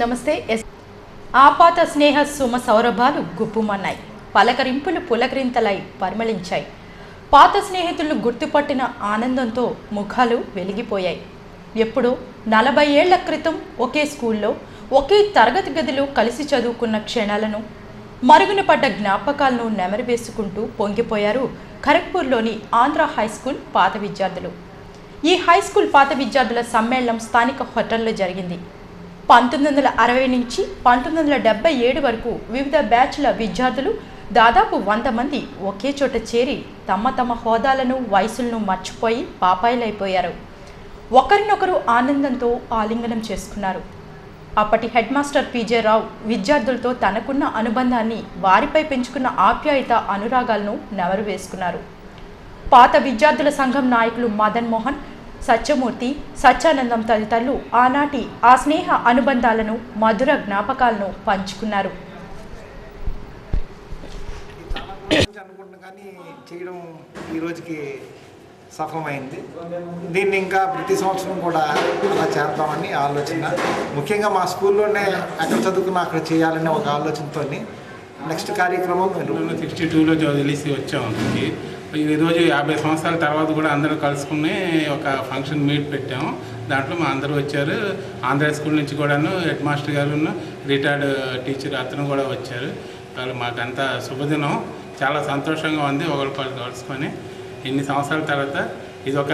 నమస్తే. ఆపాత స్నేహ సుమ సౌరభాలు గుప్పుమన్నాయి. పలకరింపులు పులకరింతలై పరిమళించాయి. పాత స్నేహితులు గుర్తుపట్టిన ఆనందంతో ముఖాలు వెలిగిపోయాయి. ఎప్పుడో 40 ఏళ్ల క్రితం ఒకే స్కూల్లో ఒకే తరగతి గదిలో కలిసి చదువుకున్న క్షణాలను, మరుగున పడ్డ జ్ఞాపకాలను నెమరువేసుకుంటూ పొంగిపోయారు ఖరగ్పూర్లోని ఆంధ్ర హైస్కూల్ పాత విద్యార్థులు. ఈ హైస్కూల్ పాత విద్యార్థుల సమ్మేళనం స్థానిక హోటల్లో జరిగింది. 1960 నుంచి 1977 వరకు వివిధ బ్యాచ్ల విద్యార్థులు దాదాపు 100 మంది ఒకే చోట చేరి తమ తమ హోదాలను, వయసులను మర్చిపోయి పాపాయిలైపోయారు. ఒకరినొకరు ఆనందంతో ఆలింగనం చేసుకున్నారు. అప్పటి హెడ్ మాస్టర్ పీజే రావు విద్యార్థులతో తనకున్న అనుబంధాన్ని, వారిపై పెంచుకున్న ఆప్యాయత అనురాగాలను నెవరు వేసుకున్నారు. పాత విద్యార్థుల సంఘం నాయకులు మదన్ మోహన్, సత్యమూర్తి, సత్యానందం తదితరులు ఆనాటి ఆ స్నేహ అనుబంధాలను, మధుర జ్ఞాపకాలను పంచుకున్నారు. చేయడం ఈ రోజుకి సఫలమైంది. దీన్ని ఇంకా ప్రతి సంవత్సరం కూడా అలా చేద్దామని ఆలోచన. ముఖ్యంగా మా స్కూల్లోనే అక్కడ చదువుకున్న అక్కడ చేయాలనే ఒక ఆలోచనతో నెక్స్ట్ కార్యక్రమం 62లో తెలిసి వచ్చాము. ఈరోజు 50 సంవత్సరాల తర్వాత కూడా అందరూ కలుసుకుని ఒక ఫంక్షన్ మీట్ పెట్టాము. దాంట్లో మా అందరూ వచ్చారు. ఆంధ్ర స్కూల్ నుంచి కూడాను హెడ్ మాస్టర్ గారు, రిటైర్డ్ టీచర్ అతను కూడా వచ్చారు. వాళ్ళు మాకంతా శుభదినం. చాలా సంతోషంగా ఉంది ఒకరికొకరు కలుసుకొని ఇన్ని సంవత్సరాల తర్వాత. ఇది ఒక